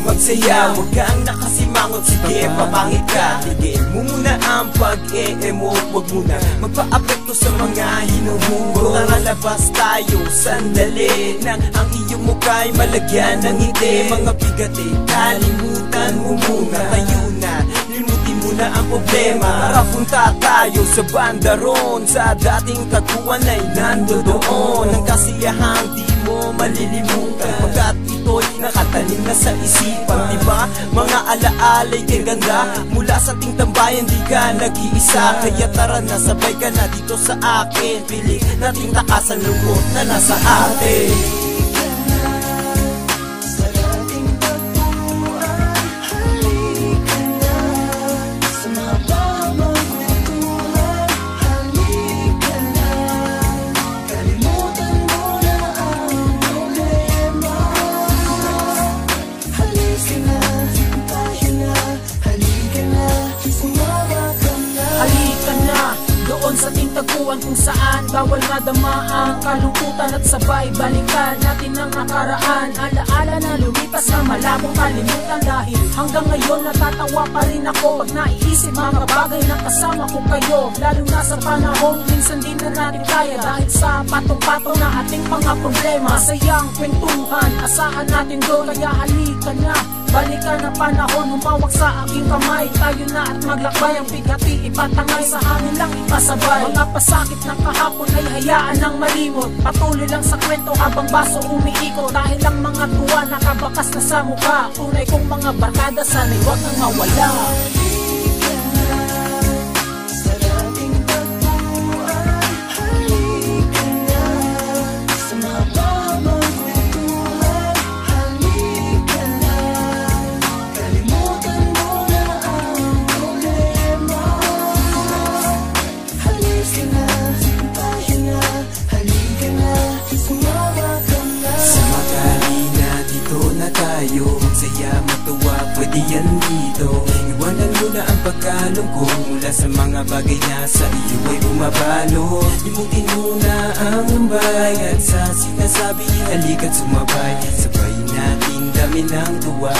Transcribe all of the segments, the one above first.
magsaya. Huwag kang nakasimangot, sige papangit ka. Tigil mo muna ang pag-e-emote. Huwag muna magpa-apekto sa mga hinuhugot. Tara labas tayo sandali, nang ang iyong mukha'y malagyan ng ngiti. Mga bigati, kalimutan mo muna. Tayo na, limutin mo na ang problema. Tara punta tayo sa bandaron, sa dating tagpuan ay nandoon. Ang kasiyahang di mo malilimutan, pagkat ito'y nakatanim na sa isipan. Diba? Mga alaala'y ganda mula sa ating tambayan, di ka nag-iisa. Kaya tara na, sabay ka na dito sa akin. Piling nating takasan lungkot na nasa atin. Sa ating tagpuan kung saan bawal madama ang kalungkutan, at sabay balikan natin ang nakaraan. Alaala na lumipas na malabong kalimutan, dahil hanggang ngayon natatawa pa rin ako pag naiisip mga bagay na kasama ko kayo. Lalo na sa panahon minsan din na natin kaya, dahil sa patong-patong na ating mga problema. Sayang kwentuhan, asahan natin doon, kaya halika na, balikan na panahon, humawak sa aking kamay. Tayo na at maglakbay, ang bigati ipatangay, sa hangin lang ipasabay. Mga pasakit ng kahapon ay hayaan ng malimot. Patuloy lang sa kwento habang baso umiikot, dahil lang mga tuwa nakabakas na sa mukha. Tunay kong mga barkada, sana'y huwag nang mawala. Magsaya, matuwa, pwede yan dito. Iwanan mo na ang pagkalungkot mula sa mga bagay na sa iyo ay bumabalo. Limutin mo na ang ambay at sa sinasabi, halika't sumabay. Sabay natin dami ng tuwa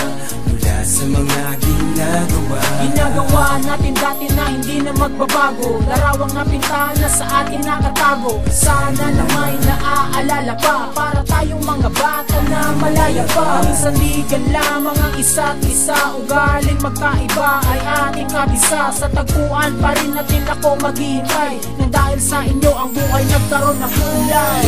mula sa mga ginagawa natin dati na hindi na magbabago. Larawang napintahan na sa atin nakatago. Sana na may naaalala pa, para tayong mga bata na malaya pa. Sandigan lamang ang isa't isa, ugaling magkaiba ay ating kabisa. Sa tagpuan pa rin natin ako maghihintay, nang dahil sa inyo ang buhay nagkaroon ng kulay.